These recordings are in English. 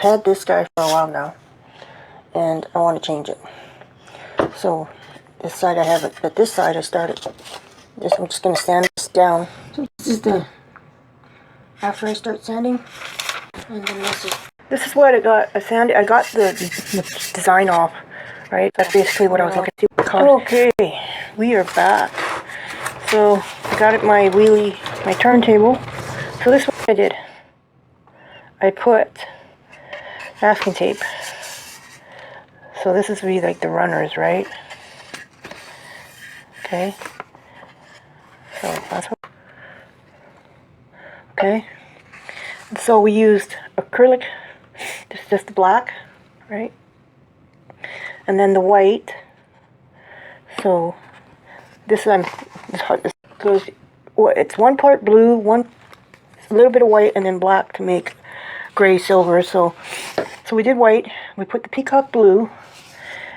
had this guy for a while now, and I want to change it. So this side I have it, but this side I started. I'm just going to sand this down. So this is the after I start sanding, and then this is what I got. I got the design off, right? That's basically what I was looking to. Okay, we are back. So I got it my turntable. So this is what I did. I put masking tape. So this is really like the runners, right? Okay. So that's what. Okay. So we used acrylic, just the black, right? And then the white. So this goes. It's one part blue, a little bit of white, and then black to make gray silver. So we did white. We put the peacock blue,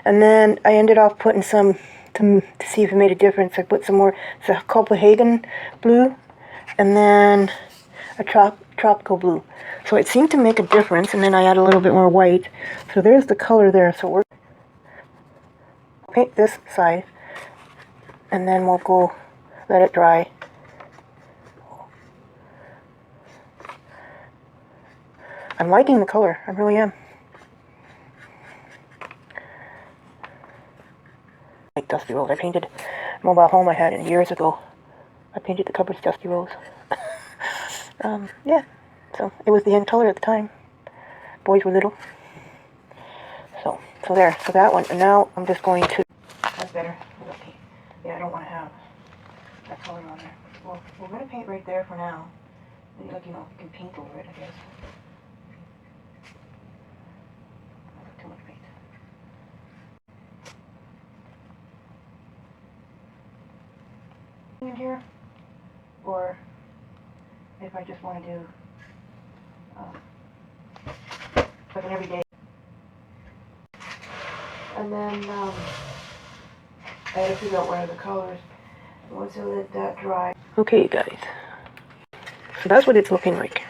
and then I ended up putting some to see if it made a difference. I put some more. It's a Copenhagen blue, and then a tropical blue. So it seemed to make a difference, and then I add a little bit more white. So there's the color there. So we're paint this side, and then we'll go let it dry. I'm liking the color, I really am. Like Dusty Rose, I painted a mobile home I had in years ago. I painted the cupboards Dusty Rose. Yeah, so it was the end color at the time. Boys were little. So there, so that one. And now I'm just going to, that's better. Okay. Yeah, I don't want to have that color on there. Well, we're going to paint right there for now. Like, you can paint over it, I guess. Too much paint. In here, or if I just want to do like an everyday. And then I had to figure out what are the colors. Once I let that dry. Okay, guys. So that's what it's looking like.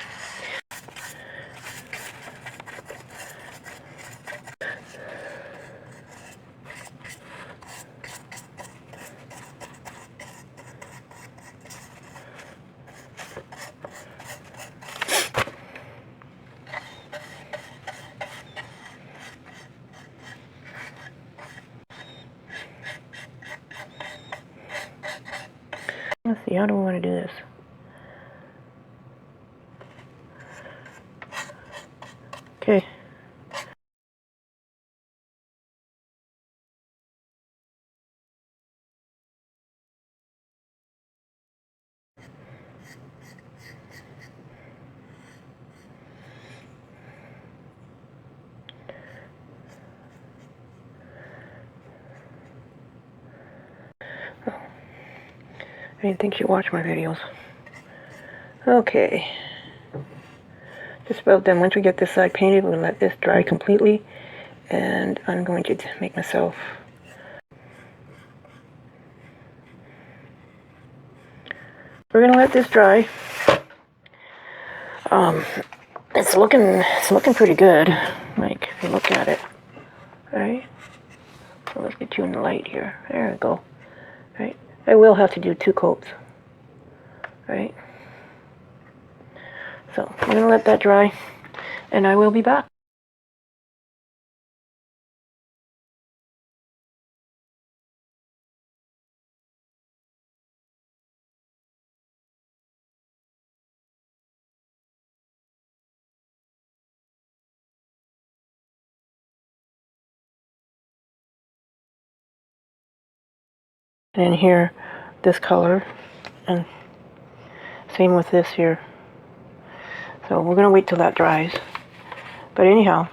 Let's see, how do I want to do this? Okay. I didn't think you'd watch my videos. Okay. Just about done. Once we get this side painted, we'll let this dry completely. And I'm going to make myself. We're going to let this dry. It's looking pretty good. Like, if you look at it. Right? So let's get you in the light here. There we go. Right? I will have to do 2 coats. Right? So I'm going to let that dry, and I will be back. And here, this color, and same with this here. So we're going to wait till that dries. But anyhow,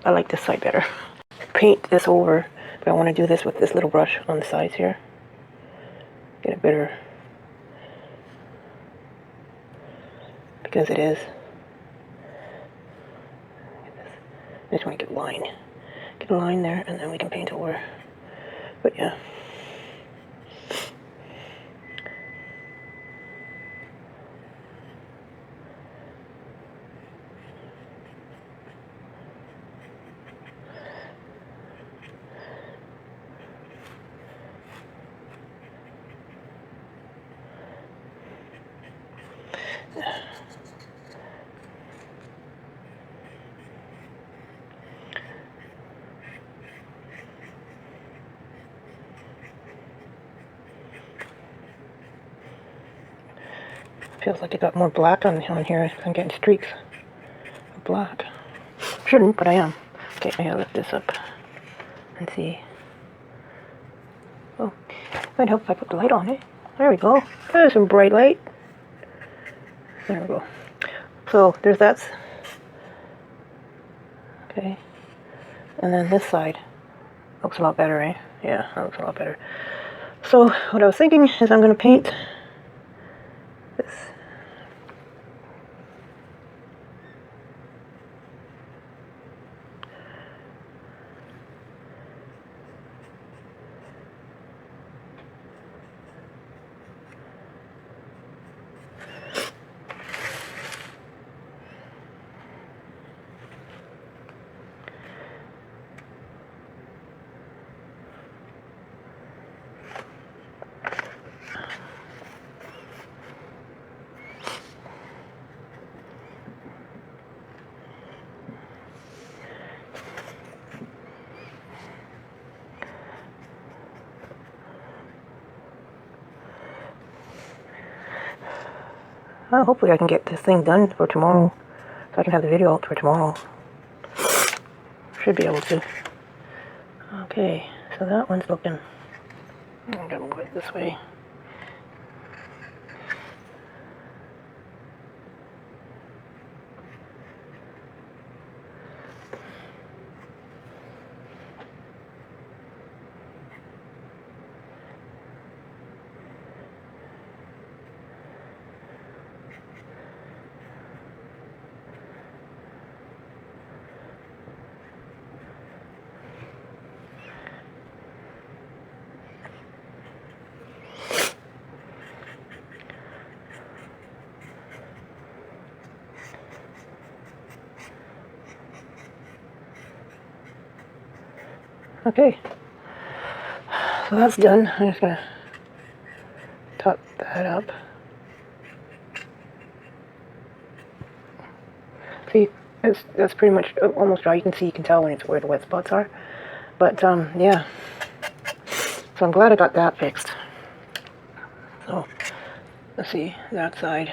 I like this side better. Paint this over, but I want to do this with this little brush on the sides here. Get a better, because it is. I just want to get a line. Get a line there, and then we can paint over. But yeah. Feels like I got more black on here. I'm getting streaks of black. Shouldn't, but I am. Okay, I gotta lift this up and see. Oh, might help if I put the light on it. There we go. There's some bright light. There we go. So there's that. Okay. And then this side looks a lot better, eh? Yeah, that looks a lot better. So what I was thinking is I'm going to paint this. Hopefully I can get this thing done for tomorrow, so I can have the video out for tomorrow. Should be able to. Okay, so that one's looking. I'm gonna move it this way. Okay, so that's done. I'm just gonna top that up. See, that's pretty much almost dry. You can tell when it's where the wet spots are. But yeah. So I'm glad I got that fixed. So let's see, that side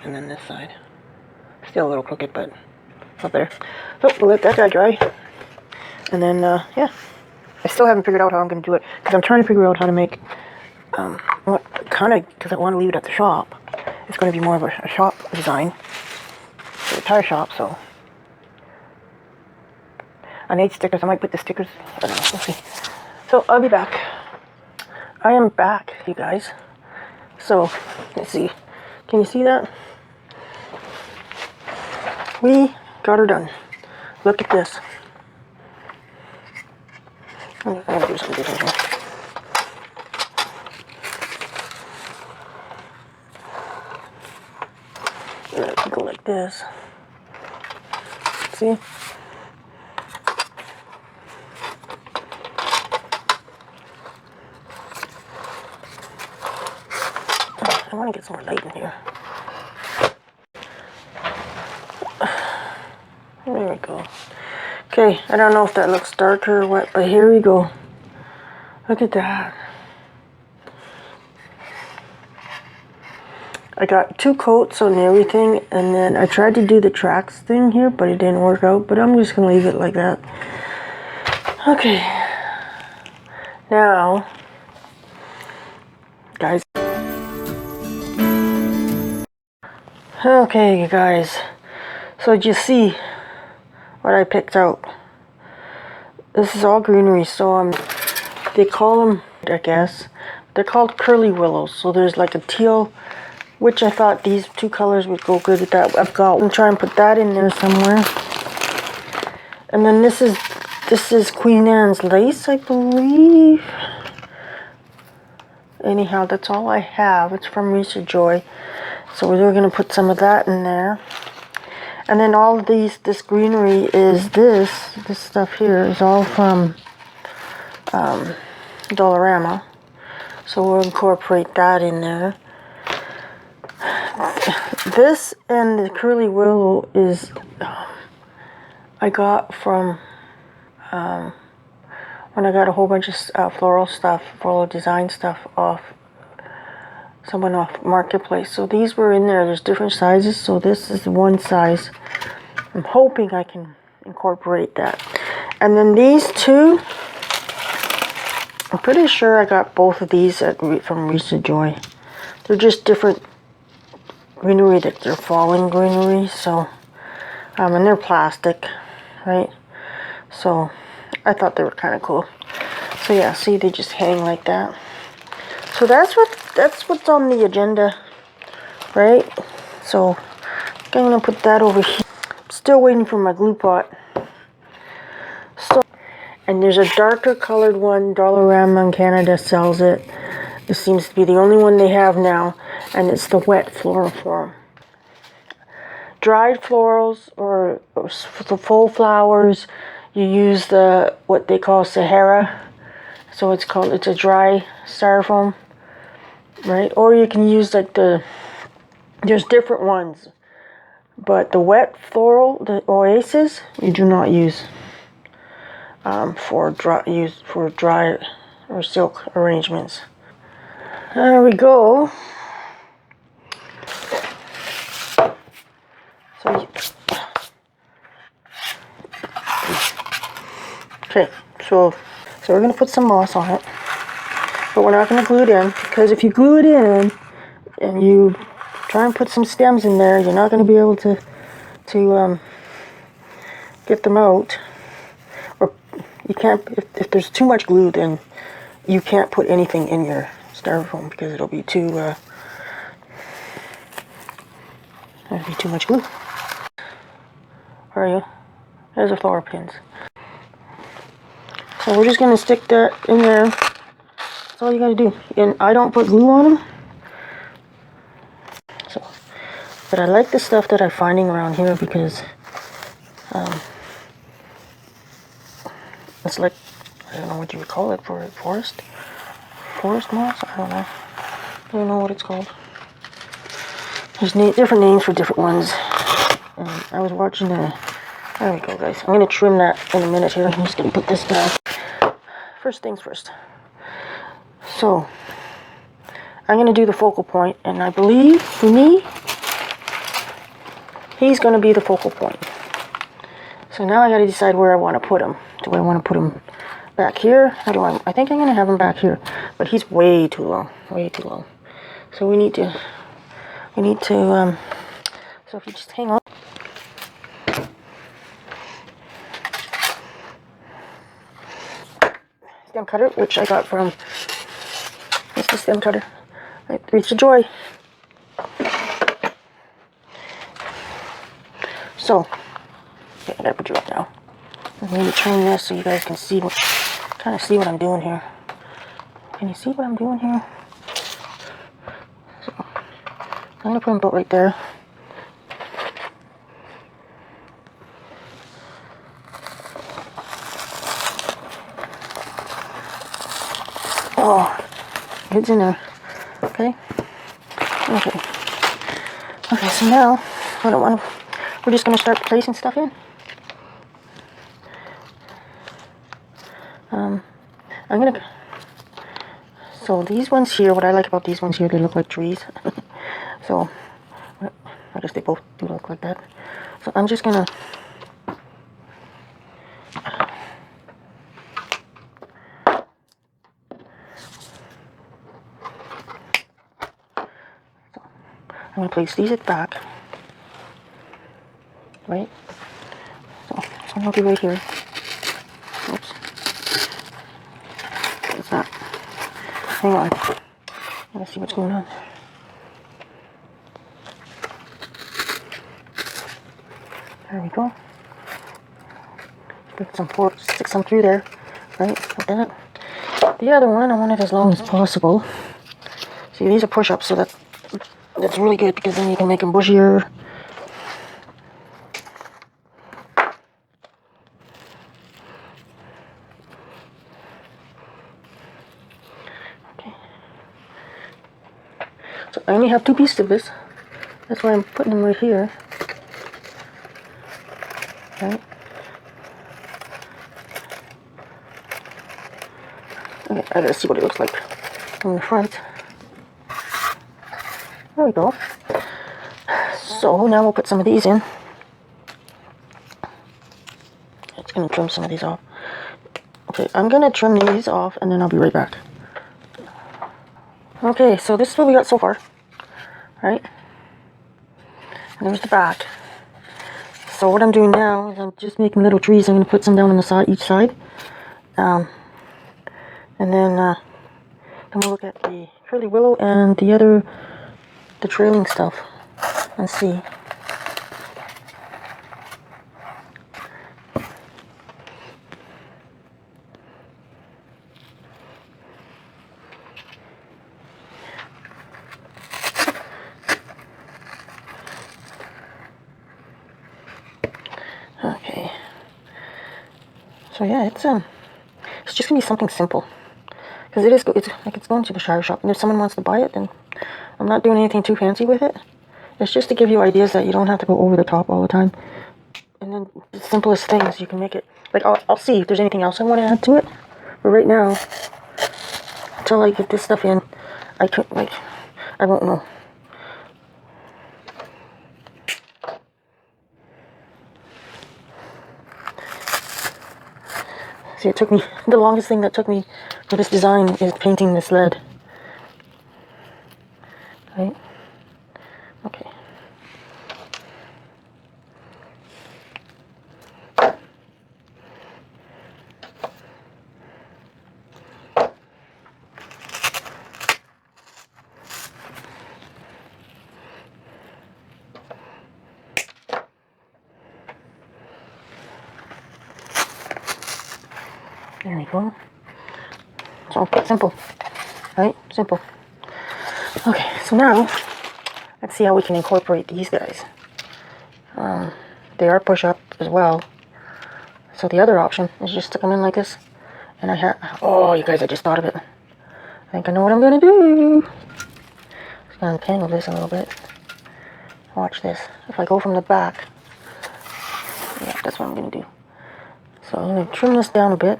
and then this side. Still a little crooked, but up there. So we'll let that guy dry. And then, yeah, I still haven't figured out how I'm going to do it, because I'm trying to figure out how to make, what kind of, because I want to leave it at the shop. It's going to be more of a shop design, for the tire shop, so. I need stickers. I might put the stickers, I don't know, we'll see. So, I'll be back. I am back, you guys. So, let's see. Can you see that? We got her done. Look at this. I'm gonna do something different here. I'm gonna go like this. See? I want to get some more light in here. There we go. Okay, I don't know if that looks darker or what, but here we go. Look at that. I got 2 coats on everything, and then I tried to do the tracks thing here, but it didn't work out, but I'm just going to leave it like that. Okay. Now, guys. Okay, you guys. So did you see what I picked out? This is all greenery, so they call them, I guess, they're called curly willows. So there's like a teal, which I thought these 2 colors would go good with that. I'm gonna try and put that in there somewhere. And then this is Queen Anne's lace, I believe. Anyhow, that's all I have. It's from Wreaths of Joy. So we're gonna put some of that in there. And then all of this greenery is this stuff here is all from Dollarama. So we'll incorporate that in there. This and the curly willow is I got from when I got a whole bunch of floral stuff, floral design stuff off someone off Marketplace. So these were in there. There's different sizes. So this is one size. I'm hoping I can incorporate that. And then these two, I'm pretty sure I got both of these from Wreaths of Joy. They're just different greenery, that they're falling greenery. So, and they're plastic, right? So I thought they were kind of cool. So yeah, see, they just hang like that. So that's what's on the agenda, right? So I'm gonna put that over here. Still waiting for my glue pot. So, and there's a darker colored one. Dollarama in Canada sells it. This seems to be the only one they have now, and it's the wet floral form. Dried florals or the full flowers, you use the what they call Sahara. So it's a dry styrofoam, right? Or you can use like there's different ones. But the wet floral, the Oasis, you do not use for dry or silk arrangements. There we go. So we're gonna put some moss on it, but we're not gonna glue it in, because if you glue it in and you try and put some stems in there, you're not gonna be able to get them out. Or you can't, if there's too much glue, then you can't put anything in your styrofoam because it'll be too much glue. Where are you? There's the flower pins. So we're just gonna stick that in there. That's all you gotta do. And I don't put glue on them. So, but I like the stuff that I'm finding around here because it's like, I don't know what you would call it for it. Forest moss? I don't know what it's called. There's different names for different ones. And I was watching there we go, guys. I'm gonna trim that in a minute here. I'm just gonna put this down. First things first. So I'm gonna do the focal point, and I believe for me, he's gonna be the focal point. So now I gotta decide where I want to put him. Do I want to put him back here? How do I think I'm gonna have him back here, but he's way too long, way too long. So we need to, so if you just hang on. Stem cutter, which I got from, it's the stem cutter, Wreaths of Joy. So, okay, I gotta put you up now. I'm going to turn this so you guys can see kind of see what I'm doing here. Can you see what I'm doing here? So, I'm gonna put them about right there. Oh, it's in there. Okay. Okay, so now we're just gonna start placing stuff in. So these ones here, what I like about these ones here, they look like trees. So I guess they both do look like that. So I'm just gonna place these at the back, right? So this one will be right here. Oops. What's that? Hang on. Let's see what's going on. There we go. Stick some through there, right? Like that. The other one, I want it as long as possible. See, these are push-ups, so that's really good because then you can make them bushier. Okay. So I only have 2 pieces of this. That's why I'm putting them right here. Right? Okay, I gotta see what it looks like from the front. There we go. So now we'll put some of these in. It's gonna trim some of these off. Okay, I'm gonna trim these off and then I'll be right back. Okay, so this is what we got so far. Right? And there's the back. So what I'm doing now is I'm just making little trees. I'm gonna put some down on the side, each side. And then we'll look at the curly willow and the trailing stuff and see. Okay. So yeah, it's just gonna be something simple. Because it's like it's going to the Shire shop, and if someone wants to buy it, then I'm not doing anything too fancy with it. It's just to give you ideas that you don't have to go over the top all the time. And then the simplest things, you can make it. Like, I'll see if there's anything else I want to add to it. But right now, until I get this stuff in, I won't know. See, the longest thing that took me for this design is painting this lead. Right? Okay. There we go. So simple, right? Simple. Okay, so now let's see how we can incorporate these guys. They are push-up as well. So the other option is just to come in like this. And oh, you guys, I just thought of it. I think I know what I'm gonna do. Just gonna untangle this a little bit. Watch this. If I go from the back, yeah, that's what I'm gonna do. So I'm gonna trim this down a bit.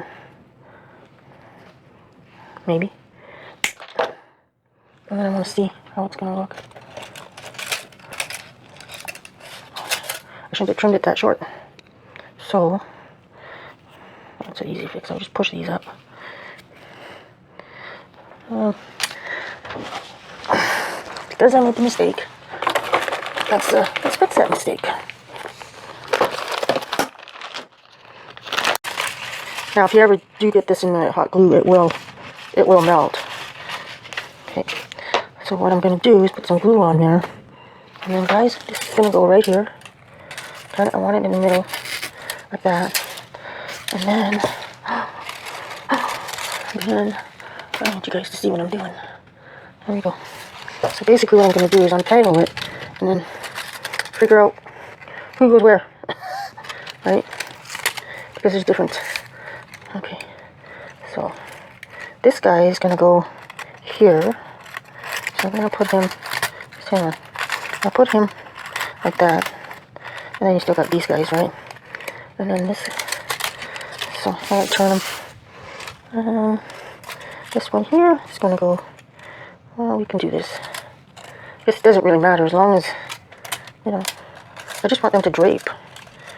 Maybe. And then I want to see how it's going to look. I shouldn't have trimmed it that short. So, that's an easy fix. I'll just push these up. Because I made the mistake, let's fix that mistake. Now, if you ever do get this in the hot glue, it will melt. Okay, so what I'm going to do is put some glue on there. And then, guys, this is going to go right here. I want it in the middle, like that. And then I want you guys to see what I'm doing. There we go. So basically what I'm going to do is untangle it and then figure out who goes where. Right? Because there's different. Okay. So this guy is going to go here. So I'm going to put him, hang on. I'll put him like that. And then you still got these guys, right? And then this. So I'm going to turn them. This one here is going to go, well, we can do this. This doesn't really matter as long as, you know, I just want them to drape.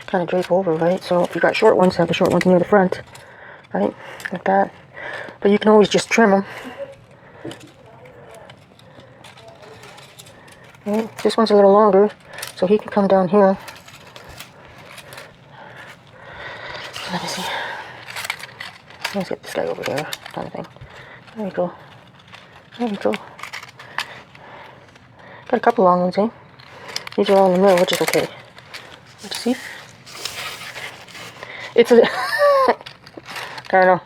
Kind of drape over, right? So if you got short ones, have the short ones near the front. Right? Like that. But you can always just trim them. Right? This one's a little longer, so he can come down here. Let me see. Let's get this guy over here, kind of thing. There we go. There we go. Got a couple long ones, eh? These are all in the middle, which is okay. Let's see. It's a... I don't know.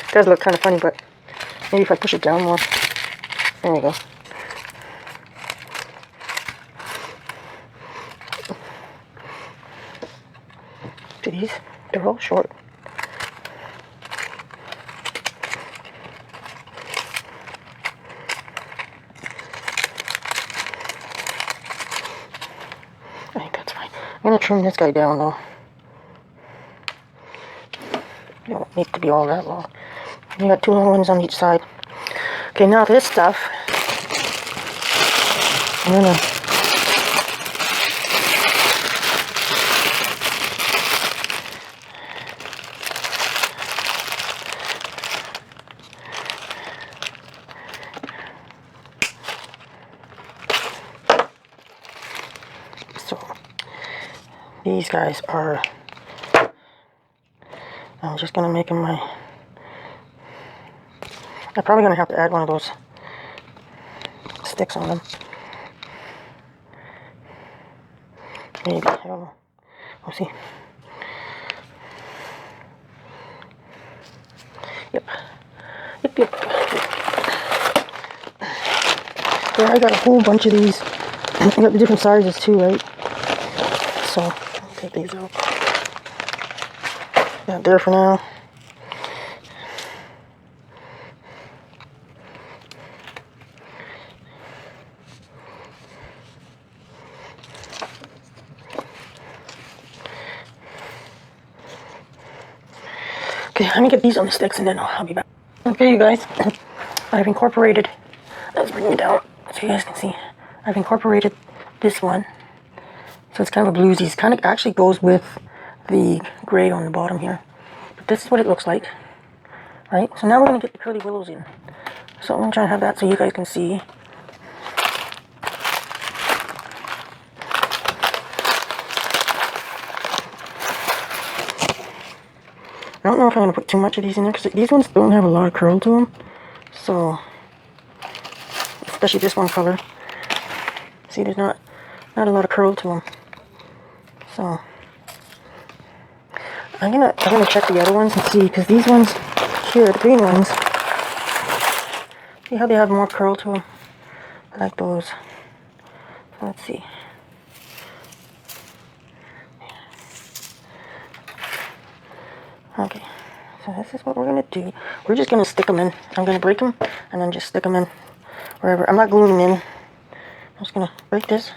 It does look kind of funny, but maybe if I push it down more. There we go. To these, they're all short. going to trim this guy down though. You don't need to be all that long. You got 2 long ones on each side. Okay, now this stuff, I'm gonna these guys are, I'm just going to make them my, I'm probably going to have to add one of those sticks on them. Maybe, I don't know. We'll see. Yep. Yep. Yeah, I got a whole bunch of these. I got the different sizes too, right? So, I'll take these out. Got there for now. Okay, let me get these on the sticks and then I'll be back. Okay, you guys, I've incorporated, let's bring it down so you guys can see. I've incorporated this one. So it's kind of a bluesy. It kind of actually goes with the gray on the bottom here. But this is what it looks like, right? So now we're going to get the curly willows in. So I'm going to try and have that so you guys can see. I don't know if I'm going to put too much of these in there because these ones don't have a lot of curl to them. So, especially this one color. See, there's not a lot of curl to them. So, I'm gonna check the other ones and see, because these ones here, the green ones, see how they have more curl to them? I like those. So let's see. Okay, so this is what we're gonna do. We're just gonna stick them in. I'm gonna break them and then just stick them in wherever. I'm not gluing them in. I'm just gonna break this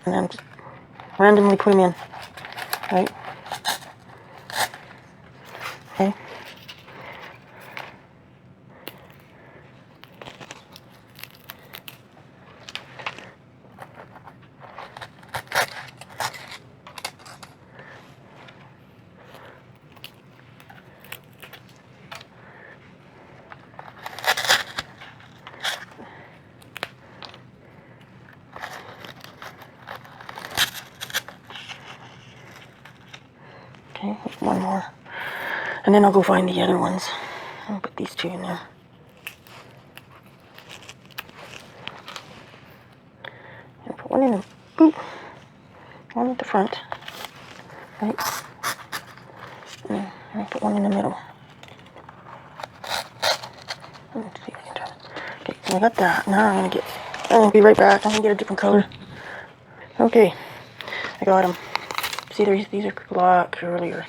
and then just randomly put them in, right? Okay. Okay, one more. And then I'll go find the other ones. I'll put these 2 in there. And put one in the boop. One at the front. Right? And I'll put one in the middle. Let's see if I can try. Okay, so I got that. Now I'm gonna be right back. I'm gonna get a different color. Okay, I got them. See, these are a lot curlier.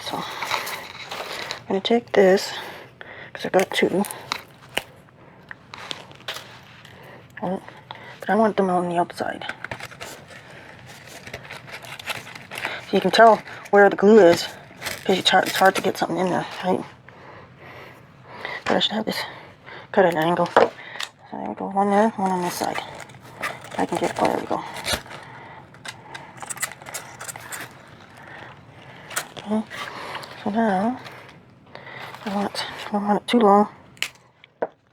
So, I'm going to take this, because I got 2. But I want them on the outside. So you can tell where the glue is, because it's hard to get something in there, right? But I should have this cut at an angle. So there we go, one there, one on this side. I can get, oh, there we go. Okay, so now I don't want it too long.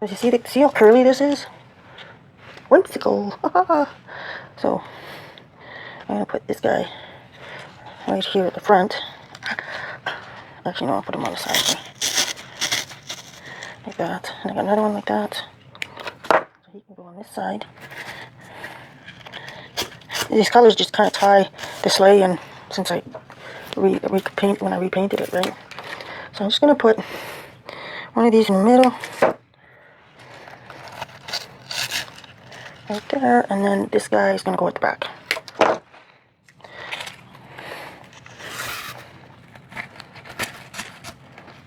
As you see how curly this is? Whimsical. So I'm gonna put this guy right here at the front. Actually, no, I'll put him on the side here. Like that. And I got another one like that. So he can go on this side. These colors just kind of tie the sleigh in since I repainted it, right? So I'm just gonna put one of these in the middle, right there, and then this guy is gonna go at the back.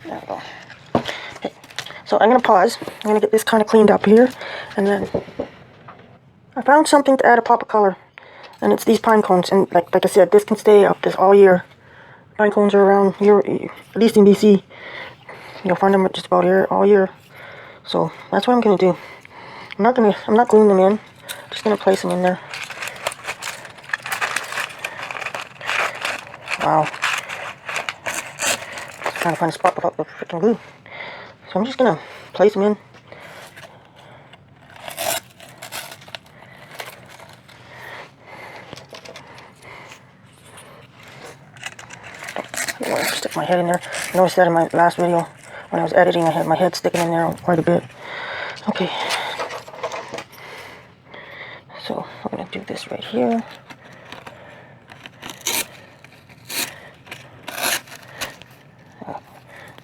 There we go. Okay, so I'm gonna pause. I'm gonna get this kind of cleaned up here, and then I found something to add a pop of color. And it's these pine cones, and like I said, this can stay up this all year. Pine cones are around here, at least in BC. You'll find them just about here all year. So that's what I'm gonna do. I'm not gluing them in. Just gonna place them in there. Wow. Trying to find a spot without the freaking glue. So I'm just gonna place them in. I don't want to stick my head in there. I noticed that in my last video when I was editing. I had my head sticking in there quite a bit. Okay. So I'm gonna do this right here.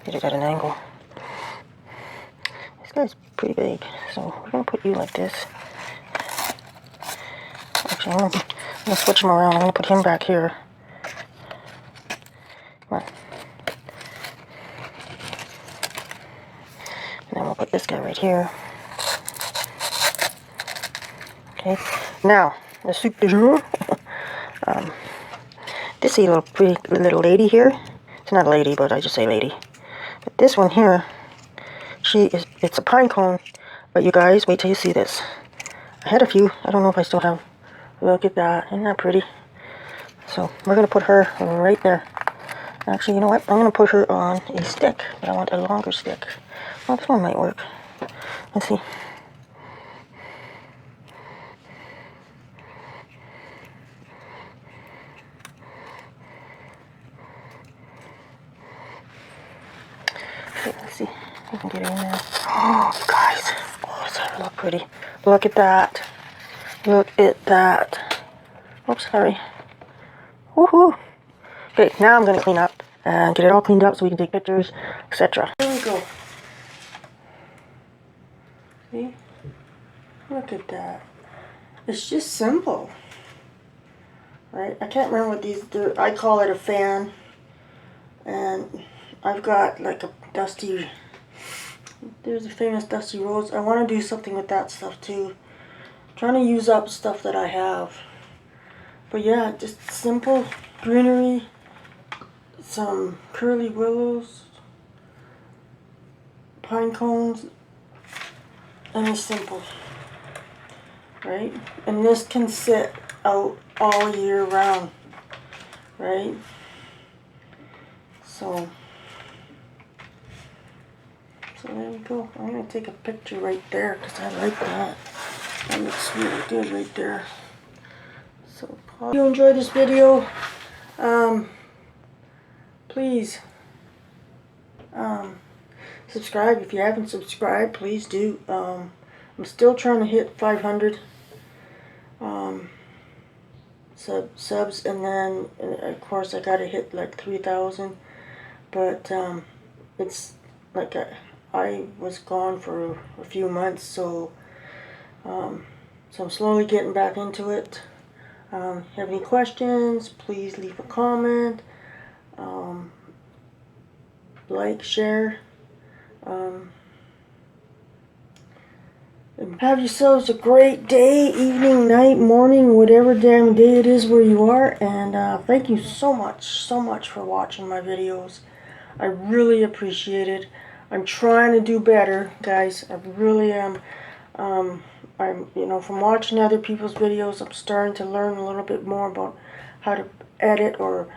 Get it at an angle. This guy's pretty big, so we're gonna put you like this. Actually, I'm gonna switch him around. I'm gonna put him back here. Come on. And then we'll put this guy right here. Okay. Now, the soup du jour. This is a pretty little lady here. It's not a lady, but I just say lady. But this one here, it's a pine cone. But you guys, wait till you see this. I had a few. I don't know if I still have. Look at that. Isn't that pretty? So we're going to put her right there. Actually, you know what? I'm going to put her on a stick. But I want a longer stick. Well, this one might work. Let's see. Let's see if I can get it in there. Oh, you guys. Oh, does that look pretty? Look at that. Look at that. Oops, sorry. Woohoo. Okay, now I'm going to clean up and get it all cleaned up so we can take pictures, etc. Here we go. See? Look at that. It's just simple. Right? I can't remember what these do. I call it a fan. And I've got like a dusty, there's a famous dusty rose. I want to do something with that stuff too. I'm trying to use up stuff that I have. But yeah, just simple greenery, some curly willows, pine cones, and it's simple. Right? And this can sit out all year round. Right? So there we go. I'm going to take a picture right there because I like that. That looks really good right there. So if you enjoyed this video, please subscribe. If you haven't subscribed, please do. I'm still trying to hit 500 subs, and then of course I got to hit like 3,000. But it's like I was gone for a few months, so I'm slowly getting back into it. If you have any questions, please leave a comment, like, share, have yourselves a great day, evening, night, morning, whatever damn day it is where you are, and thank you so much for watching my videos. I really appreciate it. I'm trying to do better, guys. I really am. From watching other people's videos, I'm starting to learn a little bit more about how to edit or,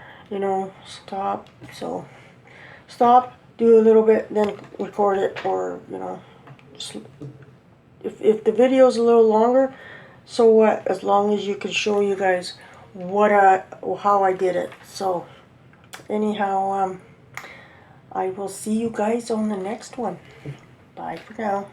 stop. So, stop, do a little bit, then record it, or, just, if the video's a little longer, so what? As long as you can show you guys how I did it. So, anyhow, I will see you guys on the next one. Bye for now.